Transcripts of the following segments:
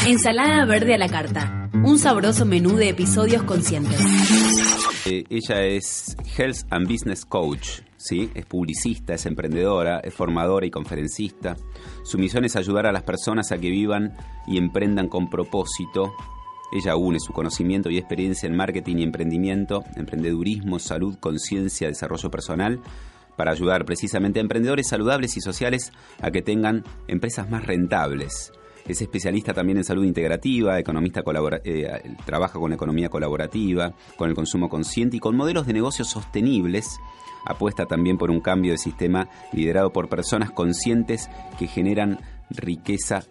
Ensalada verde a la carta. Un sabroso menú de episodios conscientes. Ella es Health and Business Coach, ¿sí? Es publicista, es emprendedora, es formadora y conferencista. Su misión es ayudar a las personas a que vivan y emprendan con propósito. Ella une su conocimiento y experiencia en marketing y emprendimiento, emprendedurismo, salud, conciencia, desarrollo personal, para ayudar precisamente a emprendedores saludables y sociales a que tengan empresas más rentables. Es especialista también en salud integrativa, economista trabaja con la economía colaborativa, con el consumo consciente y con modelos de negocios sostenibles. Apuesta también por un cambio de sistema liderado por personas conscientes que generan riqueza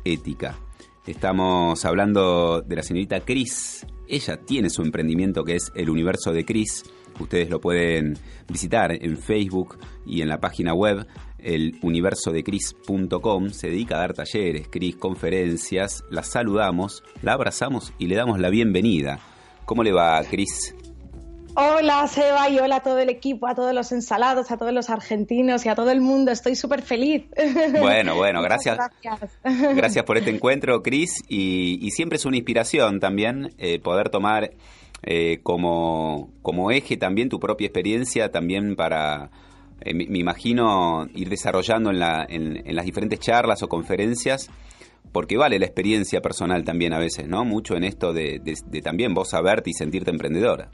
ética. Estamos hablando de la señorita Cris. Ella tiene su emprendimiento que es El Universo de Cris. Ustedes lo pueden visitar en Facebook y en la página web eluniversodecris.com. Se dedica a dar talleres, Cris, conferencias. La saludamos, la abrazamos y le damos la bienvenida. ¿Cómo le va, Cris? Hola, Seba, y hola a todo el equipo, a todos los ensalados, a todos los argentinos y a todo el mundo. Estoy súper feliz. Bueno, gracias. Gracias por este encuentro, Cris. Y siempre es una inspiración también poder tomar como eje también tu propia experiencia también para... me imagino ir desarrollando en las diferentes charlas o conferencias, porque vale la experiencia personal también a veces, ¿no? Mucho en esto de también vos saberte y sentirte emprendedora.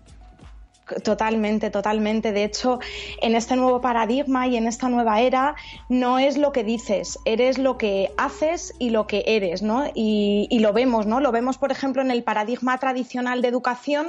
Totalmente. De hecho, en este nuevo paradigma y en esta nueva era, no es lo que dices, eres lo que haces y lo que eres, ¿no? Y lo vemos, ¿no? Lo vemos, por ejemplo, en el paradigma tradicional de educación,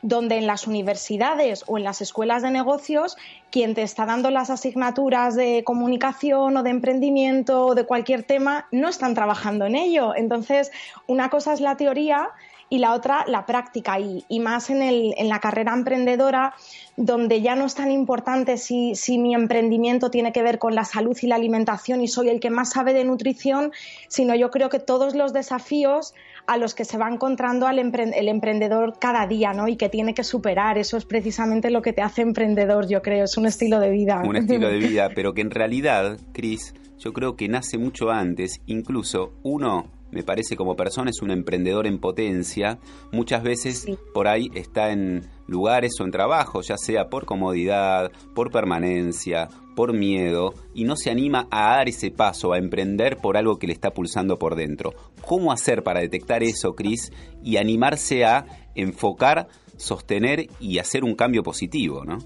donde en las universidades o en las escuelas de negocios, quien te está dando las asignaturas de comunicación o de emprendimiento o de cualquier tema, no están trabajando en ello. Entonces, una cosa es la teoría y la otra la práctica, y más en la carrera emprendedora, donde ya no es tan importante si mi emprendimiento tiene que ver con la salud y la alimentación y soy el que más sabe de nutrición, sino yo creo que todos los desafíos a los que se va encontrando el emprendedor cada día, ¿no? Y que tiene que superar, eso es precisamente lo que te hace emprendedor, yo creo, es un estilo de vida. Un estilo de vida, pero que en realidad, Cris, yo creo que nace mucho antes, incluso uno... Me parece como persona es un emprendedor en potencia. Muchas veces sí. Por ahí está en lugares o en trabajos, ya sea por comodidad, por permanencia, por miedo, y no se anima a dar ese paso, a emprender por algo que le está pulsando por dentro. ¿Cómo hacer para detectar eso, Cris, y animarse a enfocar, sostener y hacer un cambio positivo, ¿no?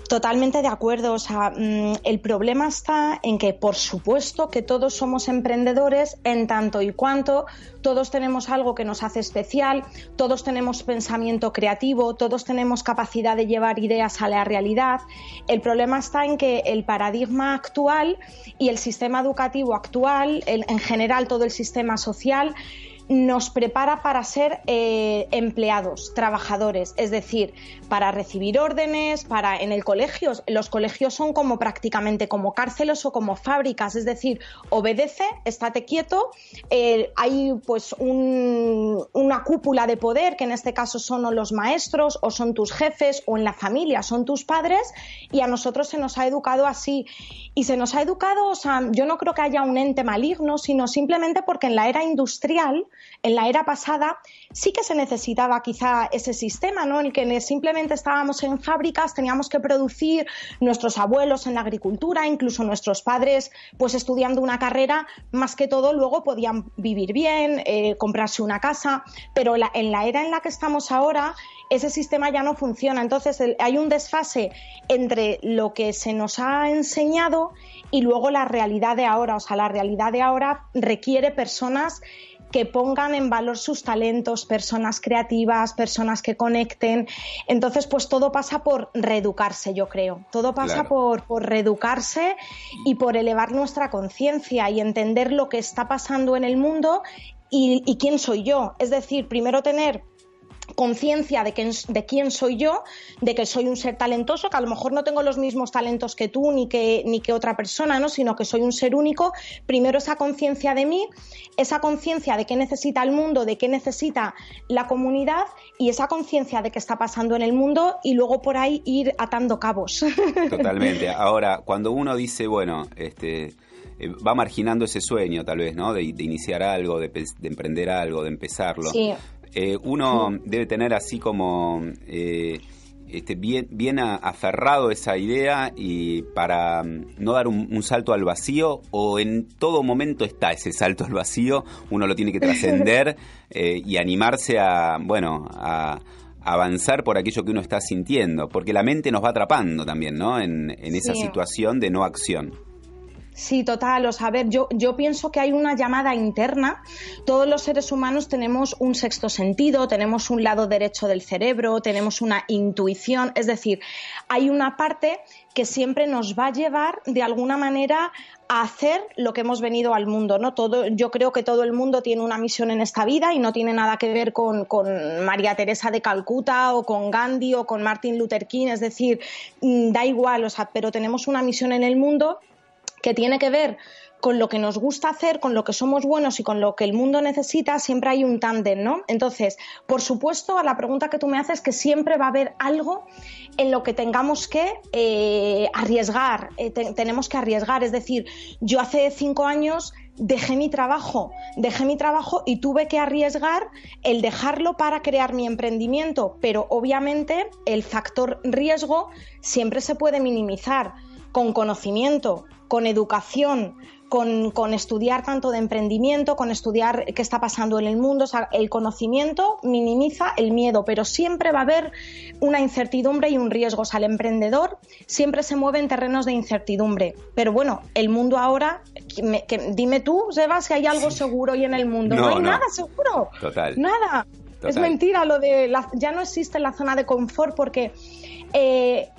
Totalmente de acuerdo, o sea, el problema está en que, por supuesto, que todos somos emprendedores en tanto y cuanto todos tenemos algo que nos hace especial, todos tenemos pensamiento creativo, todos tenemos capacidad de llevar ideas a la realidad. El problema está en que el paradigma actual y el sistema educativo actual, en general todo el sistema social, nos prepara para ser empleados, trabajadores, es decir, para recibir órdenes, en el colegio, los colegios son como prácticamente como cárceles o como fábricas, es decir, obedece, estate quieto, hay pues una cúpula de poder, que en este caso son o los maestros o son tus jefes o en la familia son tus padres, y a nosotros se nos ha educado así, y se nos ha educado, o sea, yo no creo que haya un ente maligno, sino simplemente porque en la era industrial, en la era pasada, sí que se necesitaba quizá ese sistema, ¿no? En el que simplemente estábamos en fábricas, teníamos que producir, nuestros abuelos en la agricultura, incluso nuestros padres pues estudiando una carrera, más que todo luego podían vivir bien, comprarse una casa, pero en la era en la que estamos ahora, ese sistema ya no funciona. Entonces hay un desfase entre lo que se nos ha enseñado y luego la realidad de ahora. O sea, la realidad de ahora requiere personas que pongan en valor sus talentos, personas creativas, personas que conecten. Entonces, pues todo pasa por reeducarse, yo creo. Todo pasa por reeducarse y por elevar nuestra conciencia y entender lo que está pasando en el mundo y quién soy yo. Es decir, primero tener conciencia de quién soy yo, de que soy un ser talentoso, que a lo mejor no tengo los mismos talentos que tú ni que otra persona, ¿no? Sino que soy un ser único. Primero esa conciencia de mí, esa conciencia de qué necesita el mundo, de qué necesita la comunidad y esa conciencia de qué está pasando en el mundo y luego por ahí ir atando cabos. Totalmente. Ahora, cuando uno dice, bueno, va marginando ese sueño, tal vez, ¿no? De iniciar algo, de emprender algo, de empezarlo. Sí. Uno debe tener así como bien aferrado esa idea y para no dar un salto al vacío, o en todo momento está ese salto al vacío, uno lo tiene que trascender y animarse a avanzar por aquello que uno está sintiendo, porque la mente nos va atrapando también, ¿no? En esa situación de no acción. Sí, total. O sea, a ver, yo pienso que hay una llamada interna. Todos los seres humanos tenemos un sexto sentido, tenemos un lado derecho del cerebro, tenemos una intuición. Es decir, hay una parte que siempre nos va a llevar de alguna manera a hacer lo que hemos venido al mundo, ¿no? Yo creo que todo el mundo tiene una misión en esta vida y no tiene nada que ver con María Teresa de Calcuta o con Gandhi o con Martin Luther King. Es decir, da igual, o sea, pero tenemos una misión en el mundo que tiene que ver con lo que nos gusta hacer, con lo que somos buenos y con lo que el mundo necesita. Siempre hay un tándem, ¿no? Entonces, por supuesto, a la pregunta que tú me haces, que siempre va a haber algo en lo que tengamos que arriesgar, tenemos que arriesgar. Es decir, yo hace 5 años dejé mi trabajo y tuve que arriesgar el dejarlo para crear mi emprendimiento, pero obviamente el factor riesgo siempre se puede minimizar con conocimiento, con educación, con estudiar tanto de emprendimiento, con estudiar qué está pasando en el mundo. O sea, el conocimiento minimiza el miedo, pero siempre va a haber una incertidumbre y un riesgo. O sea, el emprendedor siempre se mueve en terrenos de incertidumbre. Pero bueno, el mundo ahora, dime tú, Seba, si hay algo seguro hoy en el mundo. No hay nada seguro. Total. Nada. Total. Es mentira lo de ya no existe la zona de confort, porque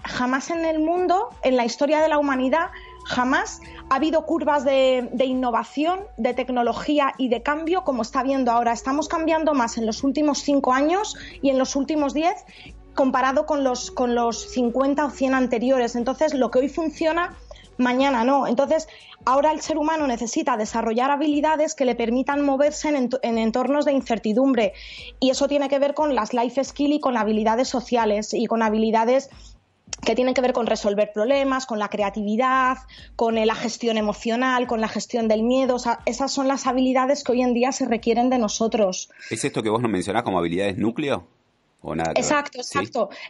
jamás en el mundo, en la historia de la humanidad, jamás ha habido curvas de innovación, de tecnología y de cambio como está habiendo ahora. Estamos cambiando más en los últimos 5 años y en los últimos 10 comparado con los 50 o 100 anteriores. Entonces, lo que hoy funciona, mañana no. Entonces, ahora el ser humano necesita desarrollar habilidades que le permitan moverse en entornos de incertidumbre. Y eso tiene que ver con las life skills y con habilidades sociales y con habilidades que tienen que ver con resolver problemas, con la creatividad, con la gestión emocional, con la gestión del miedo. O sea, esas son las habilidades que hoy en día se requieren de nosotros. ¿Es esto que vos nos mencionás como habilidades núcleo? ¿O nada? Exacto.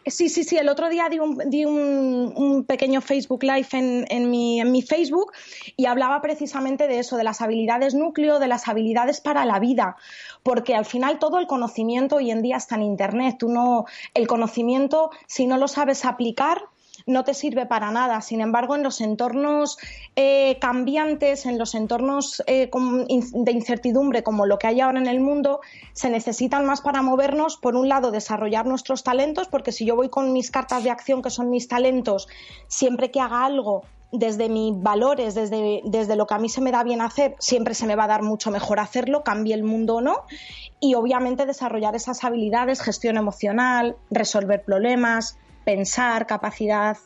Sí. El otro día di un pequeño Facebook Live en mi Facebook y hablaba precisamente de eso, de las habilidades núcleo, de las habilidades para la vida, porque al final todo el conocimiento hoy en día está en Internet. El conocimiento, si no lo sabes aplicar, no te sirve para nada. Sin embargo, en los entornos cambiantes, en los entornos de incertidumbre como lo que hay ahora en el mundo, se necesitan más para movernos. Por un lado, desarrollar nuestros talentos, porque si yo voy con mis cartas de acción, que son mis talentos, siempre que haga algo desde mis valores, desde lo que a mí se me da bien hacer, siempre se me va a dar mucho mejor hacerlo, cambie el mundo o no. Y obviamente desarrollar esas habilidades, gestión emocional, resolver problemas, pensar, capacidad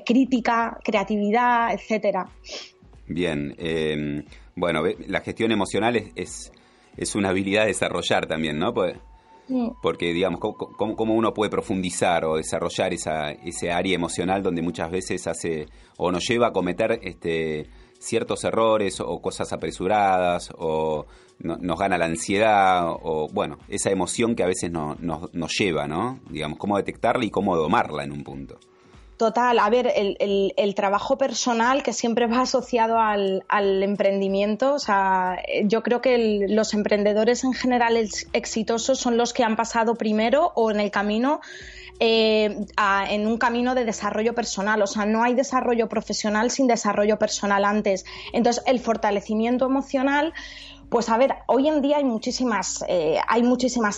crítica, creatividad, etcétera. Bien, bueno, la gestión emocional es una habilidad a desarrollar también, ¿no? Porque, digamos, ¿cómo uno puede profundizar o desarrollar ese área emocional donde muchas veces nos lleva a cometer ciertos errores o cosas apresuradas, o nos gana la ansiedad, o bueno, esa emoción que a veces nos lleva, ¿no? Digamos, cómo detectarla y cómo domarla en un punto. Total, a ver, el trabajo personal, que siempre va asociado al emprendimiento. O sea, yo creo que los emprendedores en general exitosos son los que han pasado primero o en el camino en un camino de desarrollo personal. O sea, no hay desarrollo profesional sin desarrollo personal antes. Entonces, el fortalecimiento emocional, pues a ver, hoy en día hay muchísimas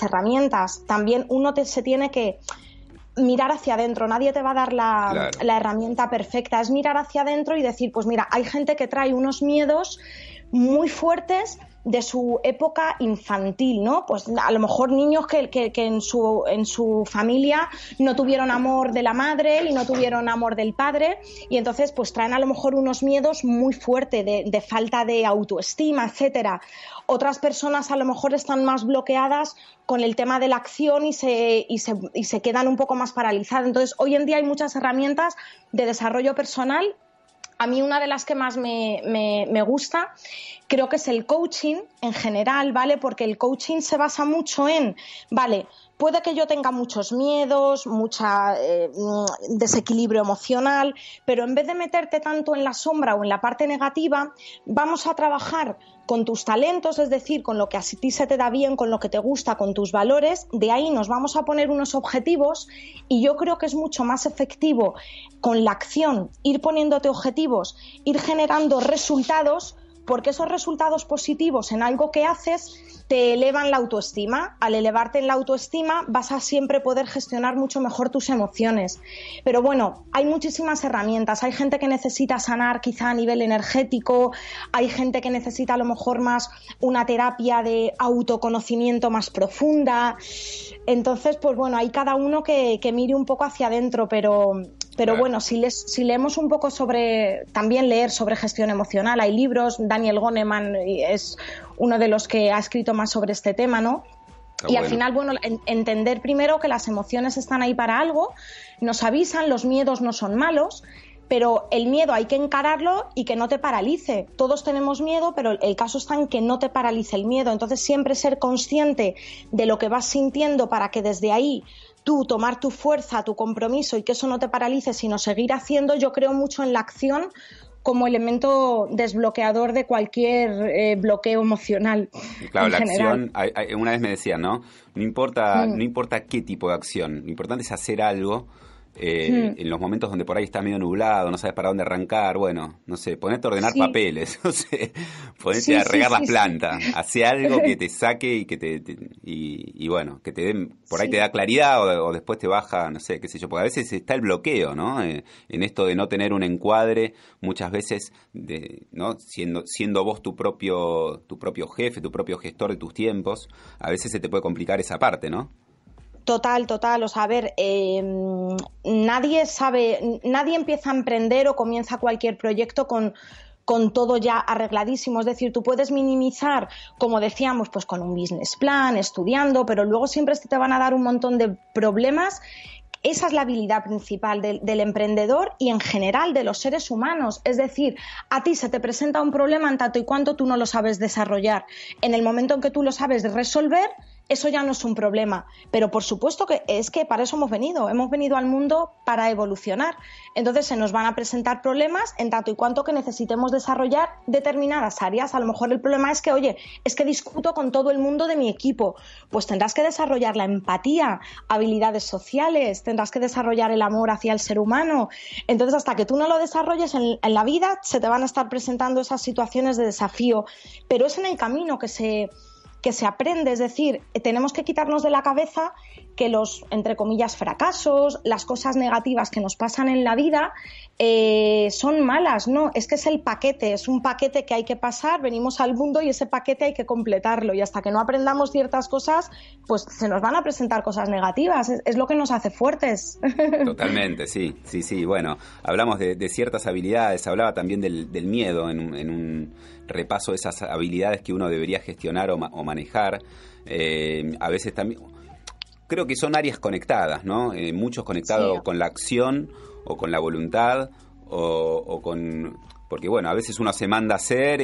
herramientas. También uno se tiene que mirar hacia adentro. Nadie te va a dar la herramienta perfecta. Es mirar hacia adentro y decir, pues mira, hay gente que trae unos miedos muy fuertes de su época infantil, ¿no? Pues a lo mejor niños que en su familia no tuvieron amor de la madre y no tuvieron amor del padre, y entonces pues traen a lo mejor unos miedos muy fuertes de falta de autoestima, etcétera. Otras personas a lo mejor están más bloqueadas con el tema de la acción y se quedan un poco más paralizadas. Entonces, hoy en día hay muchas herramientas de desarrollo personal A mí una de las que más me gusta creo que es el coaching en general, ¿vale? Porque el coaching se basa mucho en, vale, puede que yo tenga muchos miedos, mucha desequilibrio emocional, pero en vez de meterte tanto en la sombra o en la parte negativa, vamos a trabajar con tus talentos, es decir, con lo que a ti se te da bien, con lo que te gusta, con tus valores. De ahí nos vamos a poner unos objetivos y yo creo que es mucho más efectivo con la acción, ir poniéndote objetivos, ir generando resultados, porque esos resultados positivos en algo que haces te elevan la autoestima. Al elevarte en la autoestima vas a siempre poder gestionar mucho mejor tus emociones. Pero bueno, hay muchísimas herramientas. Hay gente que necesita sanar quizá a nivel energético, hay gente que necesita a lo mejor más una terapia de autoconocimiento más profunda. Entonces, pues bueno, hay cada uno que mire un poco hacia adentro, pero bueno, si leemos un poco también leer sobre gestión emocional, hay libros, Daniel Goleman es uno de los que ha escrito más sobre este tema, ¿no? Y al final, bueno, entender primero que las emociones están ahí para algo, nos avisan, los miedos no son malos, pero el miedo hay que encararlo y que no te paralice. Todos tenemos miedo, pero el caso está en que no te paralice el miedo. Entonces, siempre ser consciente de lo que vas sintiendo para que desde ahí tú tomar tu fuerza, tu compromiso y que eso no te paralice, sino seguir haciendo. Yo creo mucho en la acción como elemento desbloqueador de cualquier bloqueo emocional. Claro, en la general. acción, una vez me decían, ¿no? No importa qué tipo de acción, lo importante es hacer algo. En los momentos donde por ahí está medio nublado, no sabes para dónde arrancar, bueno, no sé, ponerte a ordenar papeles, no sé, ponerte a regar las plantas, hace algo que te saque y que y bueno, que te den, por ahí te da claridad o después te baja, no sé, qué sé yo, porque a veces está el bloqueo, ¿no? En esto de no tener un encuadre, muchas veces, ¿no? Siendo vos tu propio jefe, tu propio gestor de tus tiempos, a veces se te puede complicar esa parte, ¿no? Total. O sea, a ver, nadie empieza a emprender o comienza cualquier proyecto con todo ya arregladísimo. Es decir, tú puedes minimizar, como decíamos, pues con un business plan, estudiando, pero luego siempre te van a dar un montón de problemas. Esa es la habilidad principal del emprendedor y en general de los seres humanos. Es decir, a ti se te presenta un problema en tanto y cuanto tú no lo sabes desarrollar. En el momento en que tú lo sabes resolver, eso ya no es un problema. Pero por supuesto que es que para eso hemos venido al mundo para evolucionar. Entonces se nos van a presentar problemas en tanto y cuanto que necesitemos desarrollar determinadas áreas. A lo mejor el problema es que, oye, es que discuto con todo el mundo de mi equipo. Pues tendrás que desarrollar la empatía, habilidades sociales, tendrás que desarrollar el amor hacia el ser humano. Entonces, hasta que tú no lo desarrolles en la vida, se te van a estar presentando esas situaciones de desafío. Pero es en el camino que se aprende, es decir, tenemos que quitarnos de la cabeza que los, entre comillas, fracasos, las cosas negativas que nos pasan en la vida son malas, no, es que es un paquete que hay que pasar, venimos al mundo y ese paquete hay que completarlo y hasta que no aprendamos ciertas cosas, pues se nos van a presentar cosas negativas, es lo que nos hace fuertes. Totalmente, sí, bueno, hablamos de ciertas habilidades, hablaba también del miedo en un repaso de esas habilidades que uno debería gestionar o manejar, a veces también creo que son áreas conectadas, ¿no? Muchos conectados con la acción o con la voluntad o con... Porque bueno, a veces uno se manda a hacer,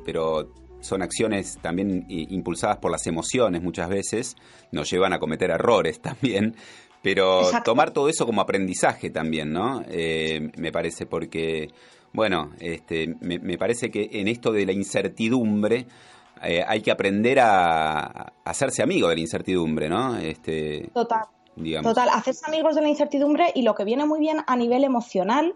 pero son acciones también impulsadas por las emociones muchas veces, nos llevan a cometer errores también, pero Exacto. Tomar todo eso como aprendizaje también, ¿no? Me parece porque... Bueno, me parece que en esto de la incertidumbre hay que aprender a hacerse amigo de la incertidumbre, ¿no? Total, hacerse amigos de la incertidumbre y lo que viene muy bien a nivel emocional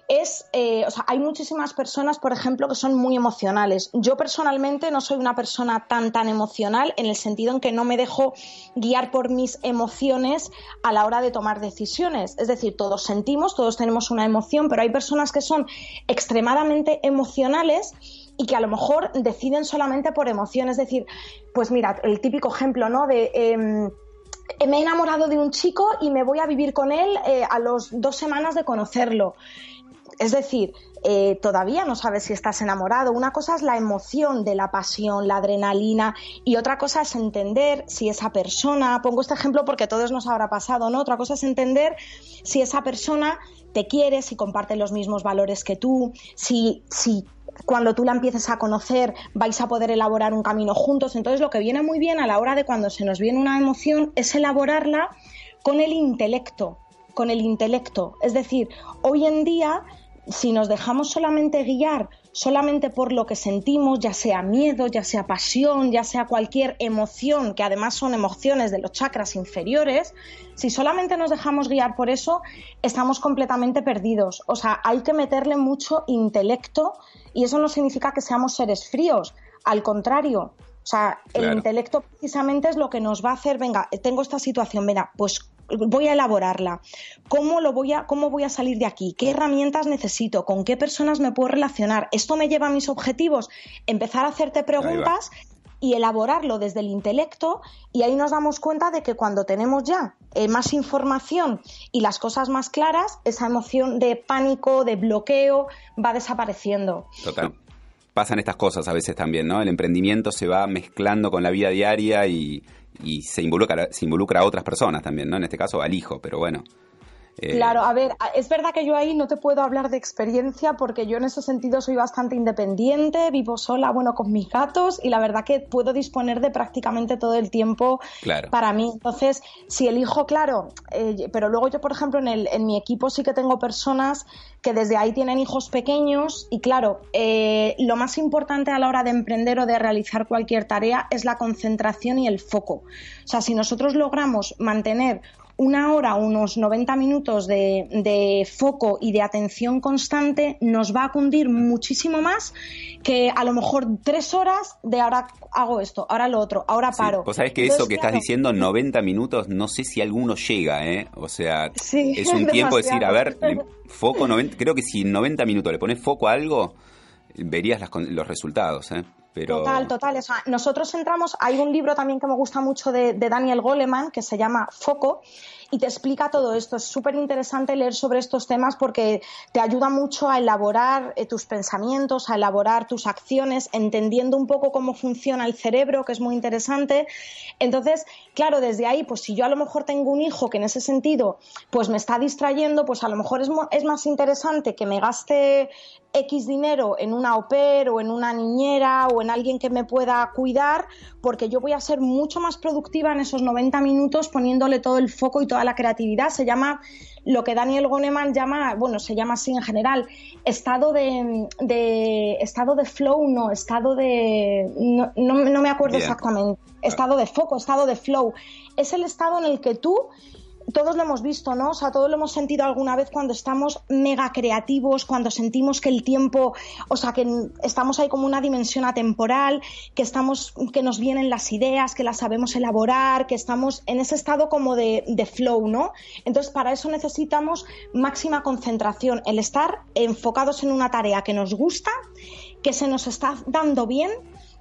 es, hay muchísimas personas, por ejemplo, que son muy emocionales. Yo personalmente no soy una persona tan emocional en el sentido en que no me dejo guiar por mis emociones a la hora de tomar decisiones. Es decir, todos sentimos, todos tenemos una emoción, pero hay personas que son extremadamente emocionales y que a lo mejor deciden solamente por emoción. Es decir, pues mira, el típico ejemplo, ¿no? Me he enamorado de un chico y me voy a vivir con él a las 2 semanas de conocerlo. es decir, todavía no sabes si estás enamorado. Una cosa es la emoción de la pasión, la adrenalina, y otra cosa es entender si esa persona, pongo este ejemplo porque a todos nos habrá pasado, ¿no? Otra cosa es entender si esa persona te quiere, si comparte los mismos valores que tú, si cuando tú la empieces a conocer vais a poder elaborar un camino juntos. Entonces, lo que viene muy bien a la hora de cuando se nos viene una emoción es elaborarla con el intelecto. Es decir, hoy en día, si nos dejamos solamente guiar solamente por lo que sentimos, ya sea miedo, ya sea pasión, ya sea cualquier emoción, que además son emociones de los chakras inferiores, si solamente nos dejamos guiar por eso, estamos completamente perdidos. O sea, hay que meterle mucho intelecto, y eso no significa que seamos seres fríos, al contrario. O sea, claro, el intelecto precisamente es lo que nos va a hacer, venga, tengo esta situación, venga, pues voy a elaborarla. ¿Cómo voy a salir de aquí? ¿Qué herramientas necesito? ¿Con qué personas me puedo relacionar? ¿Esto me lleva a mis objetivos? Empezar a hacerte preguntas y elaborarlo desde el intelecto, y ahí nos damos cuenta de que cuando tenemos ya más información y las cosas más claras, esa emoción de pánico, de bloqueo, va desapareciendo. Total. Pasan estas cosas a veces también, ¿no? El emprendimiento se va mezclando con la vida diaria y se involucra a otras personas también, ¿no? En este caso al hijo, pero bueno. Claro, a ver, es verdad que yo ahí no te puedo hablar de experiencia porque yo en ese sentido soy bastante independiente, vivo sola, bueno, con mis gatos, y la verdad que puedo disponer de prácticamente todo el tiempo para mí. Entonces, si elijo, claro, pero luego yo, por ejemplo, en mi equipo sí que tengo personas que desde ahí tienen hijos pequeños, y claro, lo más importante a la hora de emprender o de realizar cualquier tarea es la concentración y el foco. O sea, si nosotros logramos mantener una hora, unos 90 minutos de foco y de atención constante, nos va a cundir muchísimo más que a lo mejor 3 horas de ahora hago esto, ahora lo otro, ahora paro. Pues sabes que eso que estás diciendo, 90 minutos, no sé si alguno llega, ¿eh? O sea, sí, es un tiempo de decir, a ver, foco 90, creo que si en 90 minutos le pones foco a algo, verías los resultados, ¿eh? Pero... Total. O sea, nosotros entramos, hay un libro también que me gusta mucho de Daniel Goleman que se llama Foco, y te explica todo esto. Es súper interesante leer sobre estos temas porque te ayuda mucho a elaborar tus pensamientos, a elaborar tus acciones, entendiendo un poco cómo funciona el cerebro, que es muy interesante. Entonces, claro, desde ahí, pues si yo a lo mejor tengo un hijo que en ese sentido pues me está distrayendo, pues a lo mejor es más interesante que me gaste X dinero en una au pair o en una niñera o en alguien que me pueda cuidar, porque yo voy a ser mucho más productiva en esos 90 minutos poniéndole todo el foco y toda la creatividad. Se llama lo que Daniel Goleman llama, bueno, se llama así en general, estado de flow, no me acuerdo exactamente, estado de foco, estado de flow. Es el estado en el que tú, todos lo hemos visto, ¿no? O sea, todos lo hemos sentido alguna vez cuando estamos mega creativos, cuando sentimos que el tiempo, o sea, que estamos ahí como una dimensión atemporal, que nos vienen las ideas, que las sabemos elaborar, que estamos en ese estado como de flow, ¿no? Entonces, para eso necesitamos máxima concentración, el estar enfocados en una tarea que nos gusta, que se nos está dando bien,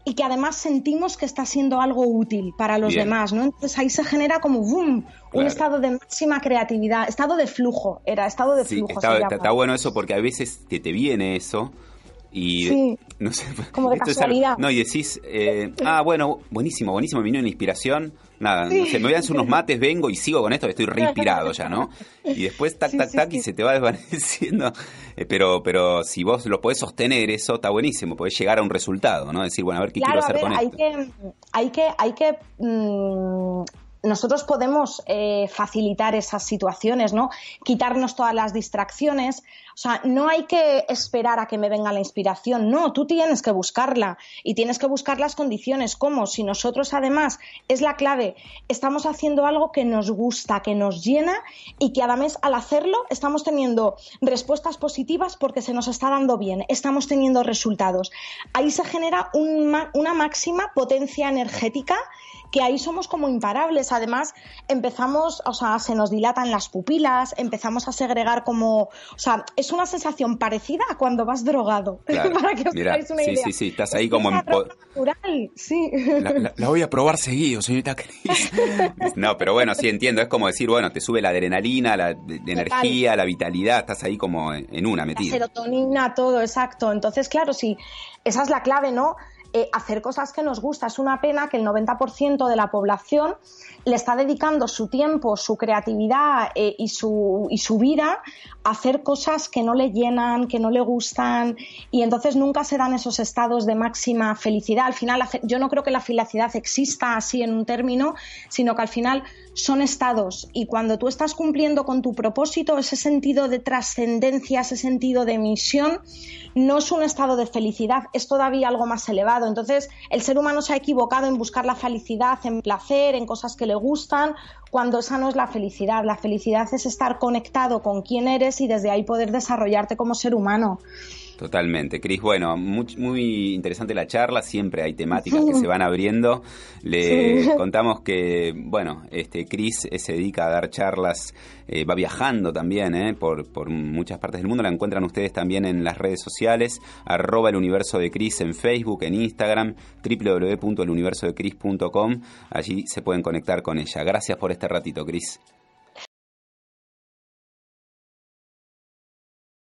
y que además sentimos que está siendo algo útil para los demás, ¿no? Entonces ahí se genera como boom, un estado de máxima creatividad, estado de flujo. Está bueno eso porque a veces te viene eso y no sé, como de casualidad. No, y decís, bueno, buenísimo, me vino una inspiración. Nada, no sé, me voy a hacer unos mates, vengo y sigo con esto, estoy re inspirado ya, ¿no? Y después tac, y se te va desvaneciendo. Pero si vos lo podés sostener, eso está buenísimo, podés llegar a un resultado, ¿no? Decir, bueno, a ver qué quiero hacer con esto. Hay que nosotros podemos facilitar esas situaciones, ¿no? Quitarnos todas las distracciones. O sea, no hay que esperar a que me venga la inspiración. No, tú tienes que buscarla y tienes que buscar las condiciones. ¿Cómo? Si nosotros, además, es la clave, estamos haciendo algo que nos gusta, que nos llena y que además al hacerlo estamos teniendo respuestas positivas porque se nos está dando bien, estamos teniendo resultados. Ahí se genera una máxima potencia energética que ahí somos como imparables. Además, empezamos, o sea, se nos dilatan las pupilas, empezamos a segregar como, o sea, es una sensación parecida a cuando vas drogado. Claro. Para que os Mirá, hagáis una idea. sí, estás ahí como en... natural, sí. La voy a probar seguido, señorita Cris. No, pero bueno, sí entiendo, es como decir, bueno, te sube la adrenalina, la energía, la vitalidad, estás ahí como en una metida. La serotonina, todo, exacto. Entonces, claro, sí, esa es la clave, ¿no? Hacer cosas que nos gusta. Es una pena que el 90% de la población le está dedicando su tiempo, su creatividad y su vida a hacer cosas que no le llenan, que no le gustan, y entonces nunca se dan esos estados de máxima felicidad. Al final, yo no creo que la felicidad exista así en un término, sino que al final son estados, y cuando tú estás cumpliendo con tu propósito, ese sentido de trascendencia, ese sentido de misión, no es un estado de felicidad, es todavía algo más elevado. Entonces, el ser humano se ha equivocado en buscar la felicidad en placer, en cosas que le gustan, cuando esa no es la felicidad. La felicidad es estar conectado con quién eres y desde ahí poder desarrollarte como ser humano. Totalmente, Cris. Bueno, muy interesante la charla, siempre hay temáticas que se van abriendo. Le contamos que, bueno, Cris se dedica a dar charlas, va viajando también por muchas partes del mundo. La encuentran ustedes también en las redes sociales, @eluniversodecris en Facebook, en Instagram, www.eluniversodecris.com. Allí se pueden conectar con ella. Gracias por este ratito, Cris.